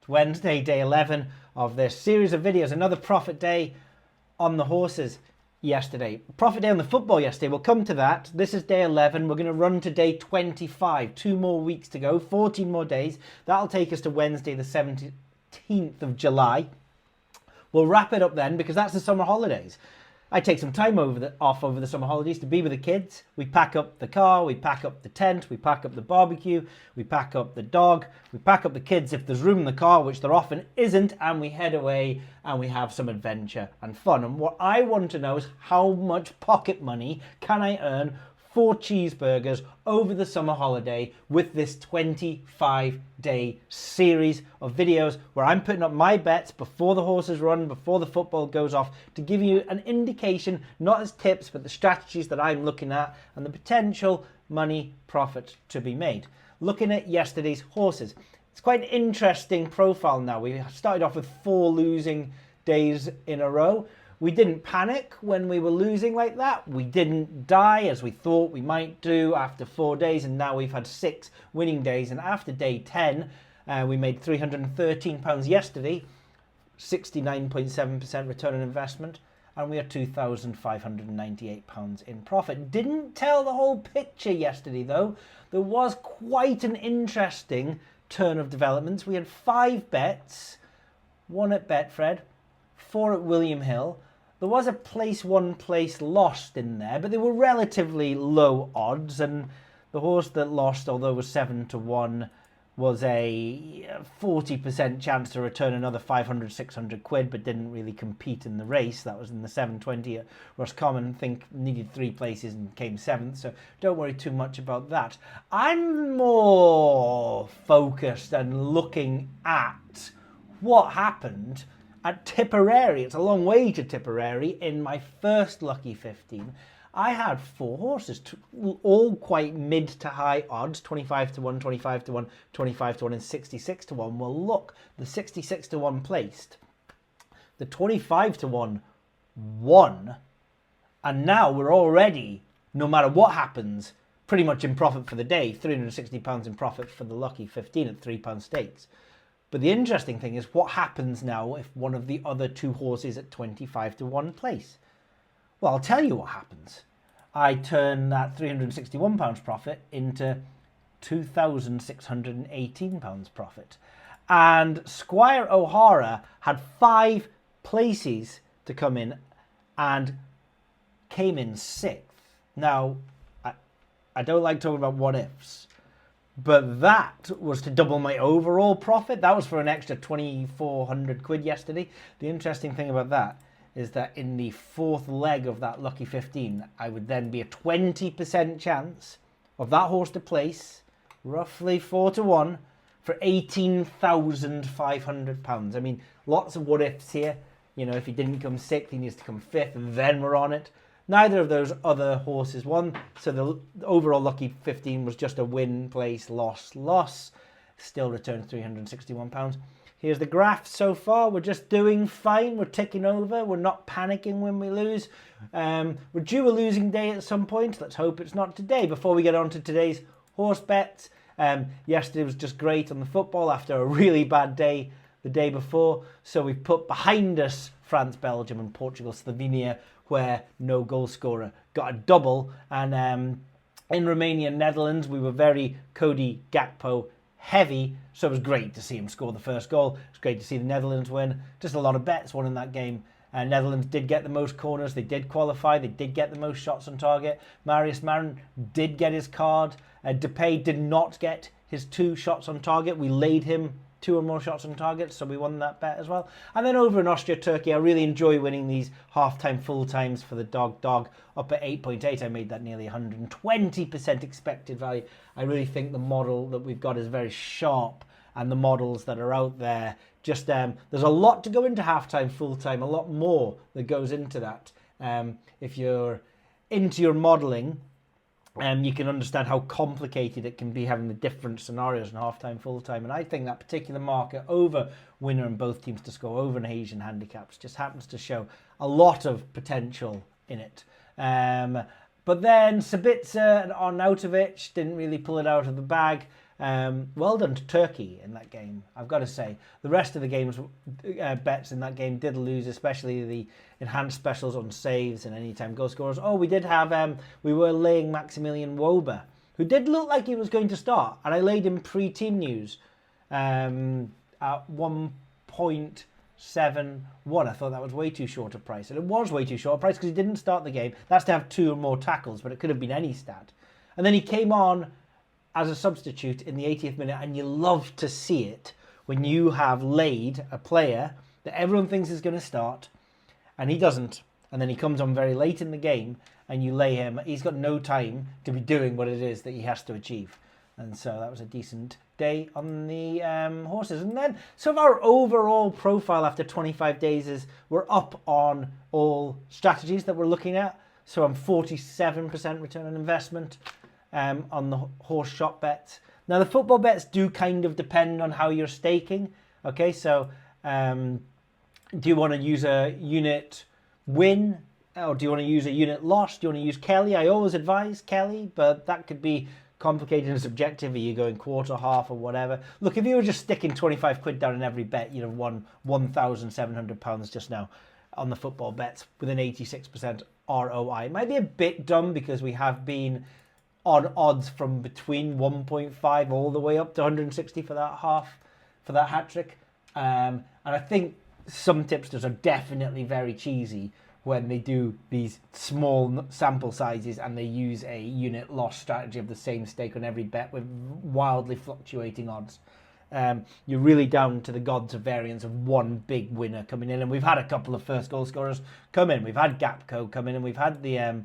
It's Wednesday, day 11 of this series of videos. Another profit day on the horses yesterday. Profit day on the football yesterday. We'll come to that. This is day 11. We're going to run to day 25. 2 more weeks to go. 14 more days. That'll take us to Wednesday, the 17th of July. We'll wrap it up then because that's the summer holidays. I take some time off over the summer holidays to be with the kids. We pack up the car, we pack up the tent, we pack up the barbecue, we pack up the dog, we pack up the kids if there's room in the car, which there often isn't, and we head away and we have some adventure and fun. And what I want to know is how much pocket money can I earn for cheeseburgers over the summer holiday with this 25-day series of videos where I'm putting up my bets before the horses run, before the football goes off, to give you an indication, not as tips, but the strategies that I'm looking at and the potential money profit to be made. Looking at yesterday's horses, it's quite an interesting profile now. We started off with 4 losing days in a row. We didn't panic when we were losing like that. We didn't die as we thought we might do after 4 days, and now we've had 6 winning days. And after day 10, we made £313 yesterday, 69.7% return on investment, and we are £2,598 in profit. Didn't tell the whole picture yesterday, though. There was quite an interesting turn of developments. We had 5 bets, 1 at Betfred, 4 at William Hill. There was a place won, place lost in there, but they were relatively low odds. And the horse that lost, although it was 7-1, was a 40% chance to return another 500, 600 quid, but didn't really compete in the race. That was in the 720 at Roscommon. I think needed 3 places and came 7th, so don't worry too much about that. I'm more focused and looking at what happened at Tipperary. It's a long way to Tipperary. In my first Lucky 15, I had 4 horses, all quite mid to high odds, 25-1, 25-1, 25-1, and 66-1. Well, look, the 66-1 placed, the 25-1 won, and now we're already, no matter what happens, pretty much in profit for the day. £360 in profit for the Lucky 15 at £3 stakes. But the interesting thing is what happens now if one of the other 2 horses at 25-1 place. Well, I'll tell you what happens. I turn that £361 profit into £2,618 profit. And Squire O'Hara had 5 places to come in and came in 6th. Now, I don't like talking about what ifs, but that was to double my overall profit. That was for an extra 2,400 quid yesterday. The interesting thing about that is that in the 4th leg of that Lucky 15, I would then be a 20% chance of that horse to place, roughly 4-1, for £18,500. I mean, lots of what ifs here. You know, if he didn't come 6th, he needs to come 5th, and then we're on it. Neither of those other horses won, so the overall Lucky 15 was just a win, place, loss. Still returned £361. Here's the graph so far. We're just doing fine. We're ticking over. We're not panicking when we lose. We're due a losing day at some point. Let's hope it's not today. Before we get on to today's horse bets, yesterday was just great on the football after a really bad day the day before. So we've put behind us France, Belgium, and Portugal, Slovenia, where no goal scorer got a double. And in Romania, Netherlands, we were very Cody Gakpo heavy, so it was great to see him score the first goal. It's great to see the Netherlands win. Just a lot of bets won in that game. Netherlands did get the most corners. They did qualify. They did get the most shots on target. Marius Marin did get his card. Depay did not get his 2 shots on target. We laid him 2 or more shots on target, so we won that bet as well. And then over in Austria, Turkey, I really enjoy winning these half-time, full-times for the dog up at 8.8. I made that nearly 120% expected value. I really think the model that we've got is very sharp, and the models that are out there, just there's a lot to go into half-time, full-time, a lot more that goes into that. If you're into your modelling, you can understand how complicated it can be having the different scenarios in half-time, full-time. And I think that particular market over winner and both teams to score over an Asian handicaps just happens to show a lot of potential in it. But then Sabitzer and Arnautovic didn't really pull it out of the bag. Well done to Turkey in that game, I've got to say. The rest of the games, bets in that game did lose, especially the enhanced specials on saves and anytime goal scorers. Oh, we did have, we were laying Maximilian Wober, who did look like he was going to start, and I laid him pre-team news at 1.71. I thought that was way too short a price, and it was way too short a price because he didn't start the game. That's to have 2 or more tackles, but it could have been any stat. And then he came on as a substitute in the 80th minute, and you love to see it when you have laid a player that everyone thinks is going to start, and he doesn't, and then he comes on very late in the game, and you lay him. He's got no time to be doing what it is that he has to achieve. And so that was a decent day on the horses. And then, so our overall profile after 25 days is we're up on all strategies that we're looking at. So I'm 47% return on investment on the horse shop bets. Now, the football bets do kind of depend on how you're staking. Okay, so do you want to use a unit win? Or do you want to use a unit loss? Do you want to use Kelly? I always advise Kelly, but that could be complicated and subjective. Are you going quarter, half, or whatever? Look, if you were just sticking 25 quid down in every bet, you'd have won £1,700 just now on the football bets with an 86% ROI. It might be a bit dumb because we have been on odds from between 1.5 all the way up to 160 for that hat trick. And I think some tipsters are definitely very cheesy when they do these small sample sizes and they use a unit loss strategy of the same stake on every bet with wildly fluctuating odds. You're really down to the gods of variance of one big winner coming in, and we've had a couple of first goal scorers come in. We've had Gapco come in, and we've had the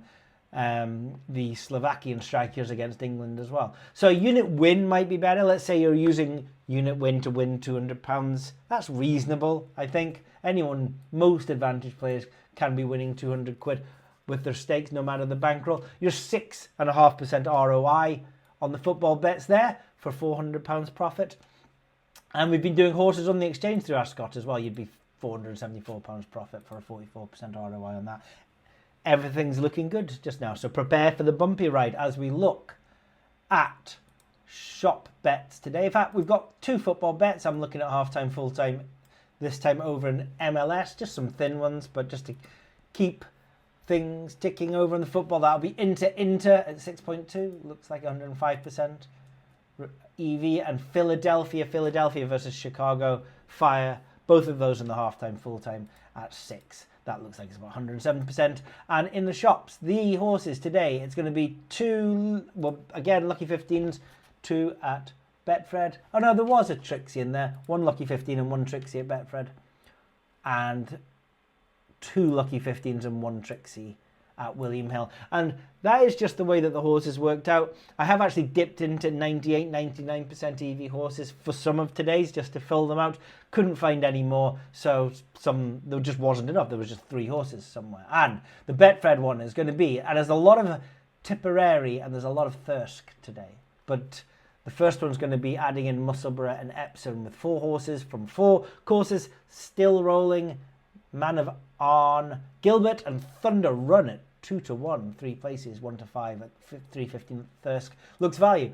Slovakian strikers against England as well. So unit win might be better. Let's say you're using unit win to win £200. That's reasonable, I think. Most advantage players can be winning 200 quid with their stakes, no matter the bankroll. You're 6.5% ROI on the football bets there for £400 profit. And we've been doing horses on the exchange through Ascot as well. You'd be £474 profit for a 44% ROI on that. Everything's looking good just now. So prepare for the bumpy ride as we look at shop bets today. In fact, we've got 2 football bets. I'm looking at half-time, full-time, this time over in MLS. Just some thin ones, but just to keep things ticking over in the football. That'll be Inter at 6.2. Looks like 105%. EV and Philadelphia versus Chicago Fire. Both of those in the half-time, full-time at 6. That looks like it's about 107%. And in the shops, the horses today, it's going to be 2, well, again, Lucky 15s, 2 at Betfred. Oh no, there was a Trixie in there. 1 Lucky 15 and 1 Trixie at Betfred. And 2 Lucky 15s and 1 Trixie at William Hill. And that is just the way that the horses worked out. I have actually dipped into 98, 99% EV horses for some of today's just to fill them out. Couldn't find any more, so there just wasn't enough. There was just 3 horses somewhere. And the Betfred one is going to be, and there's a lot of Tipperary and there's a lot of Thirsk today. But the first one's going to be adding in Musselburgh and Epsom with 4 horses from 4 courses. Still rolling. Man of Arn, Gilbert and Thunder Run at 2-1, 3 places, 1-5 at 3.15 at Thirsk. Looks value.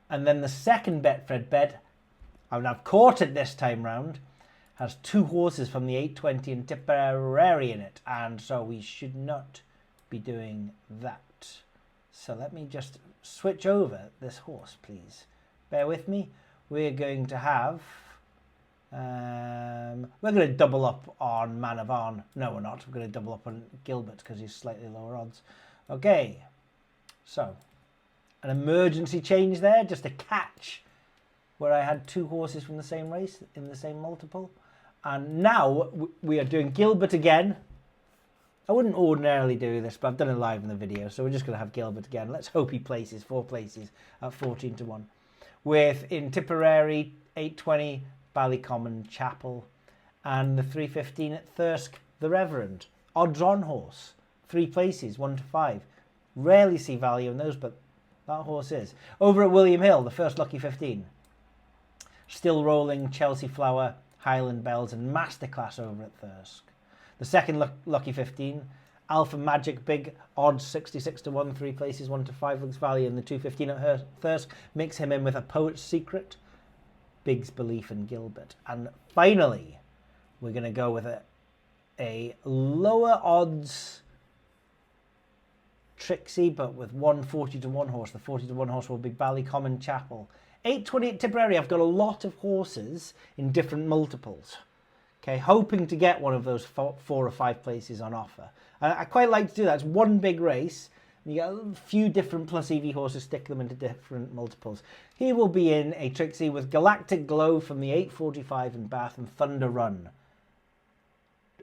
And then the second Betfred bet, I've caught it this time round, has 2 horses from the 820 and Tipperary in it. And so we should not be doing that. So let me just switch over this horse, please. Bear with me. We're going to have... we're going to double up on Man of Arn. No, we're not. We're going to double up on Gilbert because he's slightly lower odds. Okay. So, an emergency change there, just a catch where I had 2 horses from the same race in the same multiple. And now we are doing Gilbert again. I wouldn't ordinarily do this, but I've done it live in the video, so we're just going to have Gilbert again. Let's hope he places 4 places at 14-1. With in Tipperary, 820, Ballycommon Chapel, and the 3.15 at Thirsk, the Reverend. Odds on horse, 3 places, 1-5. Rarely see value in those, but that horse is. Over at William Hill, the first Lucky 15. Still rolling Chelsea Flower, Highland Bells, and Masterclass over at Thirsk. The second Lucky 15, Alpha Magic, big odds, 66 to 1, 3 places, 1 to 5 looks value in the 215 at Thirsk. Mix him in with a Poet's Secret, Big's Belief in Gilbert. And finally, we're going to go with a lower odds Trixie, but with 140 to 1 horse. The 40 to 1 horse will be Ballycommon Chapel. 828 Tipperary, I've got a lot of horses in different multiples. Okay, hoping to get one of those 4 or 5 places on offer. And I quite like to do that. It's one big race. You get a few different plus EV horses, stick them into different multiples. He will be in a Trixie with Galactic Glow from the 845 in Bath and Thunder Run.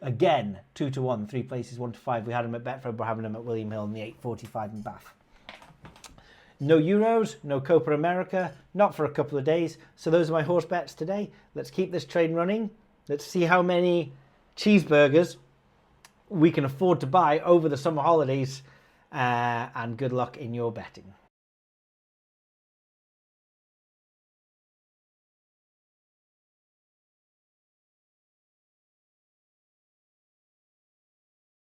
Again, 2 to 1, 3 places, 1 to 5. We had him at Betfred, we're having him at William Hill in the 845 in Bath. No Euros, no Copa America, not for a couple of days. So those are my horse bets today. Let's keep this train running. Let's see how many cheeseburgers we can afford to buy over the summer holidays. And good luck in your betting.